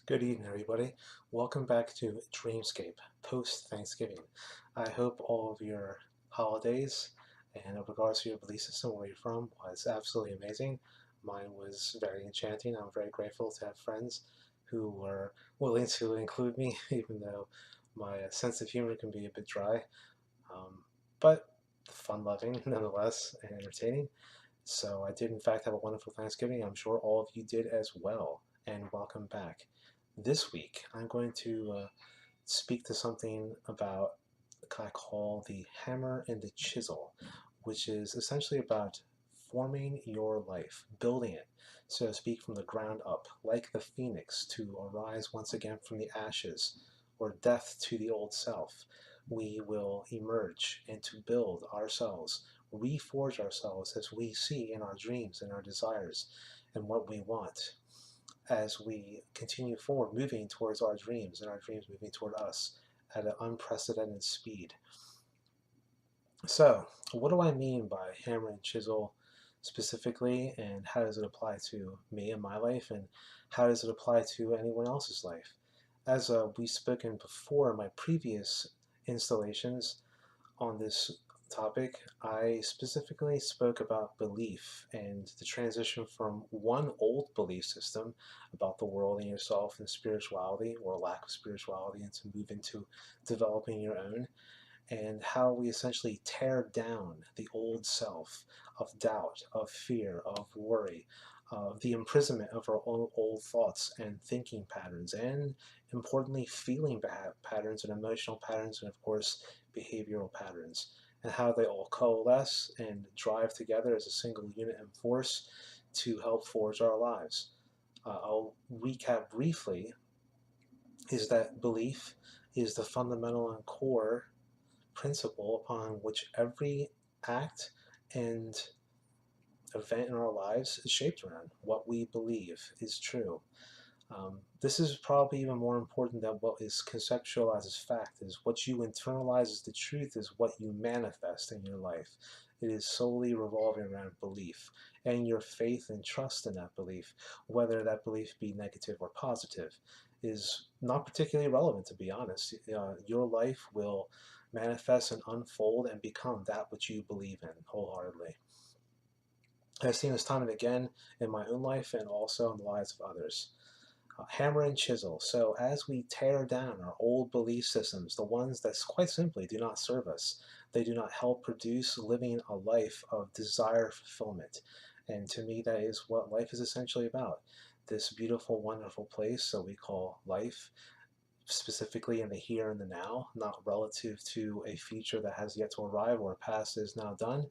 Good evening, everybody. Welcome back to Dreamscape post-Thanksgiving. I hope all of your holidays and in regards to your belief system, where you're from, was absolutely amazing. Mine was very enchanting. I'm very grateful to have friends who were willing to include me, even though my sense of humor can be a bit dry, um, but fun-loving nonetheless and entertaining. So I did in fact have a wonderful Thanksgiving. I'm sure all of you did as well, and welcome back. This week I'm going to speak to something about what I call the Hammer and the Chisel, which is essentially about forming your life, building it, so to speak, from the ground up, like the phoenix to arise once again from the ashes, or death to the old self. We will emerge and to build ourselves, reforge ourselves as we see in our dreams and our desires and what we want as we continue forward, moving towards our dreams and our dreams moving toward us at an unprecedented speed. So, what do I mean by hammer and chisel specifically, and how does it apply to me and my life, and how does it apply to anyone else's life? As we've spoken before in my previous installations, on this topic, I specifically spoke about belief and the transition from one old belief system about the world and yourself and spirituality or lack of spirituality and to move into developing your own, and how we essentially tear down the old self of doubt, of fear, of worry, of the imprisonment of our own old thoughts and thinking patterns, and importantly, feeling patterns and emotional patterns, and of course, behavioral patterns, and how they all coalesce and drive together as a single unit and force to help forge our lives. I'll recap briefly is that belief is the fundamental and core principle upon which every act and event in our lives is shaped around. What we believe is true. This is probably even more important than what is conceptualized as fact. Is what you internalize as the truth is what you manifest in your life. It is solely revolving around belief and your faith and trust in that belief, whether that belief be negative or positive, is not particularly relevant, to be honest. Your life will manifest and unfold and become that which you believe in wholeheartedly. I've seen this time and again in my own life and also in the lives of others. Hammer and chisel. So as we tear down our old belief systems, the ones that quite simply do not serve us, they do not help produce living a life of desire fulfillment. And to me, that is what life is essentially about. This beautiful, wonderful place that we call life, specifically in the here and the now, not relative to a future that has yet to arrive or a past that is now done,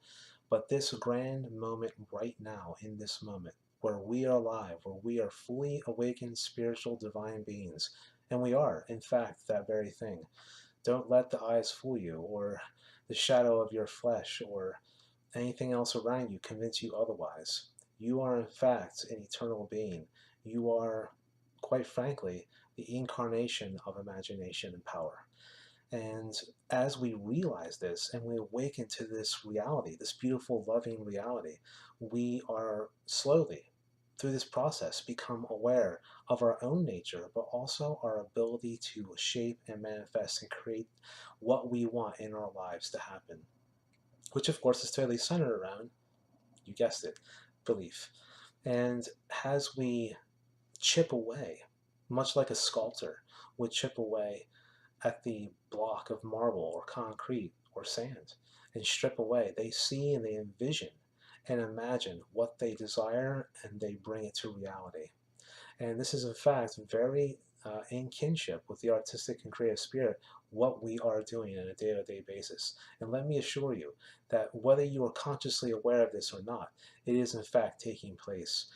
but this grand moment right now, in this moment, where we are alive, where we are fully awakened spiritual divine beings. And we are, in fact, that very thing. Don't let the eyes fool you, or the shadow of your flesh, or anything else around you convince you otherwise. You are, in fact, an eternal being. You are, quite frankly, the incarnation of imagination and power. And as we realize this and we awaken to this reality, this beautiful, loving reality, we are slowly, through this process, become aware of our own nature, but also our ability to shape and manifest and create what we want in our lives to happen, which of course is totally centered around, you guessed it, belief. And as we chip away, much like a sculptor would chip away at the block of marble or concrete or sand and strip away, they see and they envision and imagine what they desire and they bring it to reality. And this is, in fact, very in kinship with the artistic and creative spirit, what we are doing on a day-to-day basis. And let me assure you that whether you are consciously aware of this or not, it is, in fact, taking place.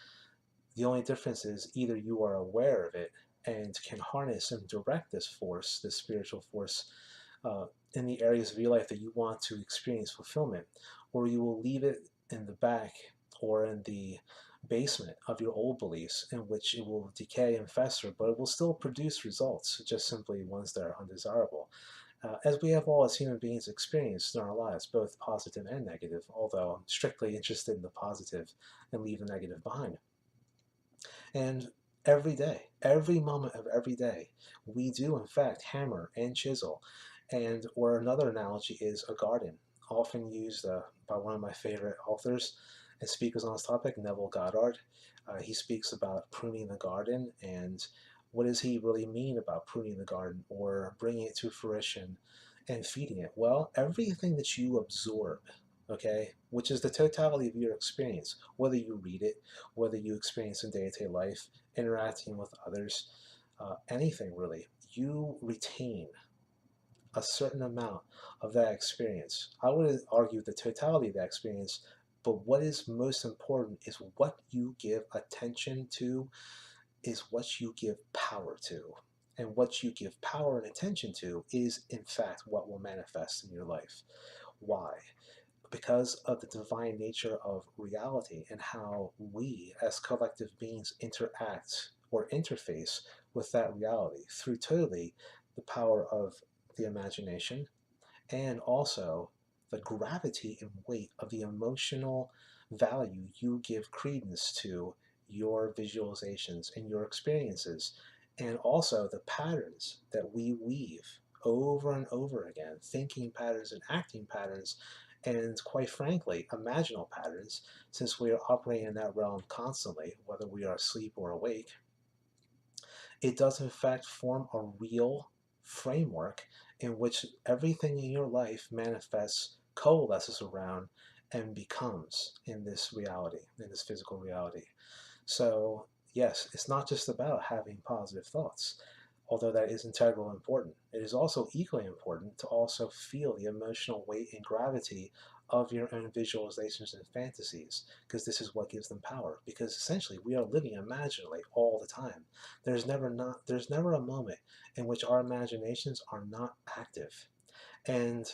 The only difference is either you are aware of it and can harness and direct this force, this spiritual force, in the areas of your life that you want to experience fulfillment, or you will leave it in the back or in the basement of your old beliefs in which it will decay and fester, but it will still produce results, just simply ones that are undesirable. As we have all as human beings experienced in our lives, both positive and negative, although I'm strictly interested in the positive and leave the negative behind. And every day, every moment of every day. We do, in fact, hammer and chisel. And or another analogy is a garden, often used by one of my favorite authors and speakers on this topic, Neville Goddard. He speaks about pruning the garden, and what does he really mean about pruning the garden or bringing it to fruition and feeding it? Well, everything that you absorb, okay, which is the totality of your experience, whether you read it, whether you experience in day-to-day life, interacting with others, anything really, you retain a certain amount of that experience. I would argue the totality of that experience, but what is most important is what you give attention to, is what you give power to. And what you give power and attention to is, in fact, what will manifest in your life. Why? Because of the divine nature of reality and how we as collective beings interact or interface with that reality through totally the power of the imagination and also the gravity and weight of the emotional value you give credence to your visualizations and your experiences, and also the patterns that we weave over and over again, thinking patterns and acting patterns, and quite frankly, imaginal patterns, since we are operating in that realm constantly, whether we are asleep or awake. It does in fact form a real framework in which everything in your life manifests, coalesces around, and becomes in this reality, in this physical reality. So, yes, it's not just about having positive thoughts, although that is integral and important. It is also equally important to also feel the emotional weight and gravity of your own visualizations and fantasies, because this is what gives them power. Because essentially, we are living imaginally all the time. There's never a moment in which our imaginations are not active. And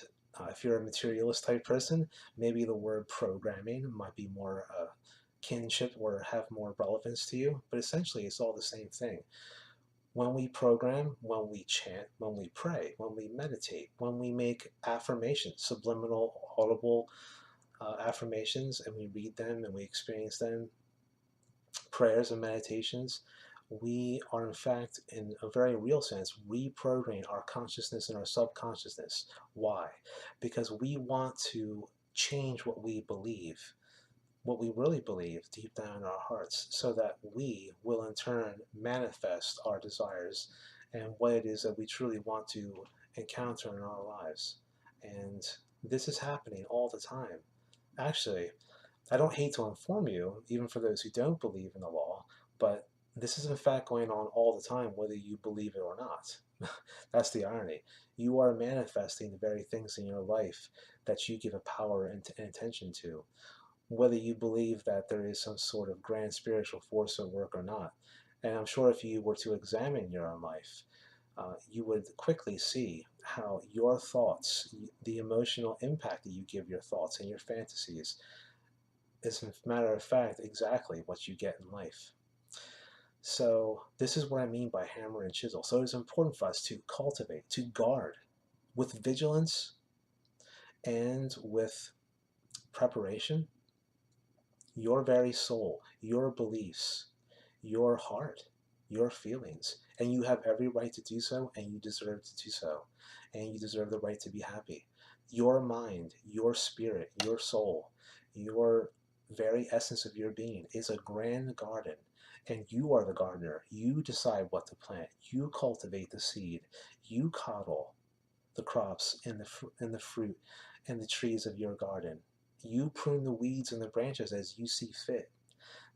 if you're a materialist type person, maybe the word programming might be more kinship or have more relevance to you, but essentially it's all the same thing. When we program, when we chant, when we pray, when we meditate, when we make affirmations, subliminal, audible affirmations, and we read them and we experience them, prayers and meditations, we are in fact, in a very real sense, reprogramming our consciousness and our subconsciousness. Why? Because we want to change what we believe, what we really believe deep down in our hearts, so that we will in turn manifest our desires and what it is that we truly want to encounter in our lives. And this is happening all the time. Actually, I don't hate to inform you, even for those who don't believe in the law, but this is in fact going on all the time, whether you believe it or not. That's the irony. You are manifesting the very things in your life that you give a power and attention to, whether you believe that there is some sort of grand spiritual force at work or not. And I'm sure if you were to examine your own life, you would quickly see how your thoughts, the emotional impact that you give your thoughts and your fantasies, is, as a matter of fact, exactly what you get in life. So this is what I mean by hammer and chisel. So it's important for us to cultivate, to guard with vigilance and with preparation your very soul, your beliefs, your heart, your feelings. And you have every right to do so, and you deserve to do so. And you deserve the right to be happy. Your mind, your spirit, your soul, your very essence of your being is a grand garden. And you are the gardener. You decide what to plant. You cultivate the seed. You coddle the crops and the fruit and the trees of your garden. You prune the weeds and the branches as you see fit.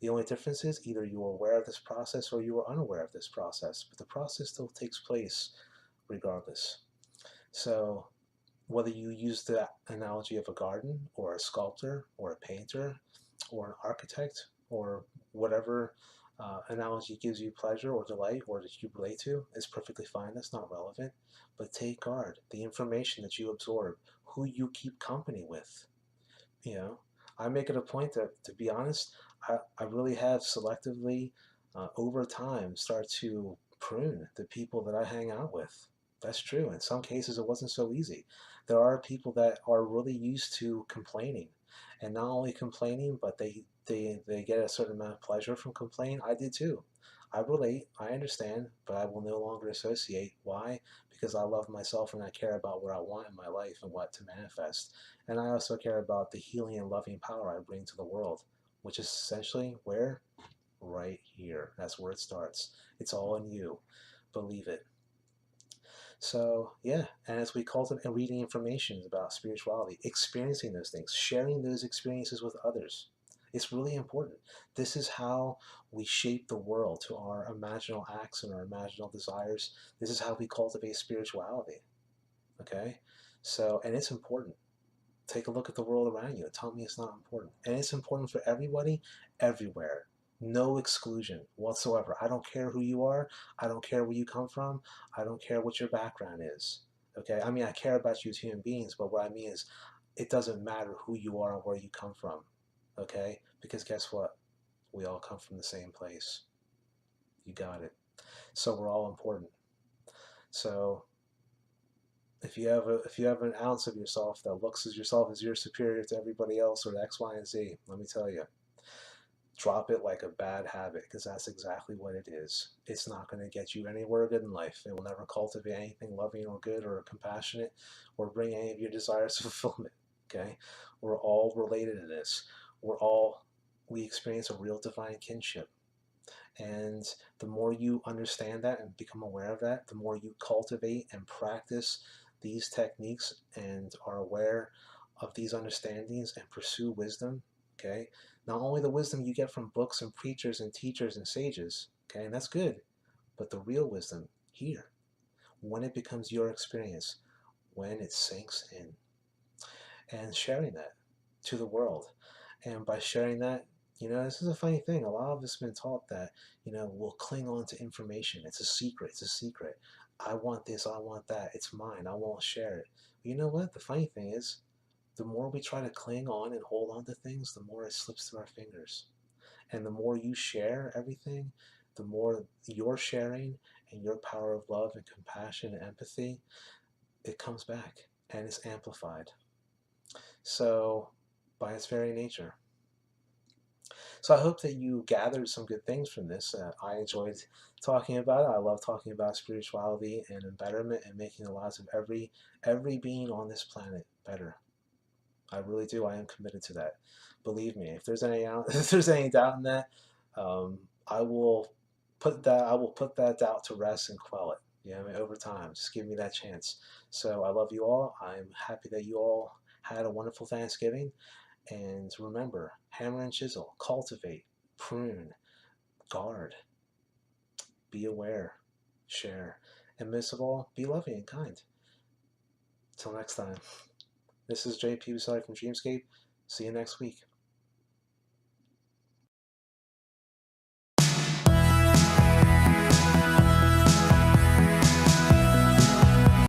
The only difference is either you are aware of this process or you are unaware of this process, but the process still takes place regardless. So whether you use the analogy of a garden or a sculptor or a painter or an architect or whatever analogy gives you pleasure or delight or that you relate to is perfectly fine. That's not relevant. But take guard. The information that you absorb, who you keep company with. You know, I make it a point to be honest, I really have selectively over time start to prune the people that I hang out with. That's true. In some cases, it wasn't so easy. There are people that are really used to complaining, and not only complaining, but they get a certain amount of pleasure from complaining. I did too. I relate, I understand, but I will no longer associate. Why? Because I love myself and I care about what I want in my life and what to manifest. And I also care about the healing and loving power I bring to the world, which is essentially where? Right here. That's where it starts. It's all in you. Believe it. So yeah, and as we cultivate and reading information about spirituality, experiencing those things, sharing those experiences with others, it's really important. This is how we shape the world to our imaginal acts and our imaginal desires. This is how we cultivate spirituality. Okay, so and it's important. Take a look at the world around you and tell me it's not important. And it's important for everybody, everywhere. No exclusion whatsoever. I don't care who you are. I don't care where you come from. I don't care what your background is. Okay? I mean, I care about you as human beings, but what I mean is it doesn't matter who you are or where you come from. Okay? Because guess what? We all come from the same place. You got it. So we're all important. So if you have an ounce of yourself that looks as yourself as you're superior to everybody else or X, Y, and Z, let me tell you, drop it like a bad habit because that's exactly what it is. It's not going to get you anywhere good in life. It will never cultivate anything loving or good or compassionate or bring any of your desires to fulfillment. Okay, we're all related in this. We experience a real divine kinship. And the more you understand that and become aware of that, the more you cultivate and practice these techniques and are aware of these understandings and pursue wisdom, okay? Not only the wisdom you get from books and preachers and teachers and sages, okay, and that's good, but the real wisdom here, when it becomes your experience, when it sinks in, and sharing that to the world. And by sharing that, this is a funny thing. A lot of us have been taught that, we'll cling on to information. It's a secret. It's a secret. I want this. I want that. It's mine. I won't share it. But you know what? The funny thing is, the more we try to cling on and hold on to things, the more it slips through our fingers. And the more you share everything, the more your sharing and your power of love and compassion and empathy, it comes back and it's amplified. So, by its very nature. So I hope that you gathered some good things from this. I enjoyed talking about it. I love talking about spirituality and embetterment and making the lives of every being on this planet better. I really do. I am committed to that. Believe me. If there's any if there's any doubt in that, um, I will I will put that doubt to rest and quell it. I mean, over time. Just give me that chance. So I love you all. I'm happy that you all had a wonderful Thanksgiving. And remember, hammer and chisel, cultivate, prune, guard, be aware, share, and most of all, be loving and kind. Till next time, this is JP Usari from Dreamscape. See you next week.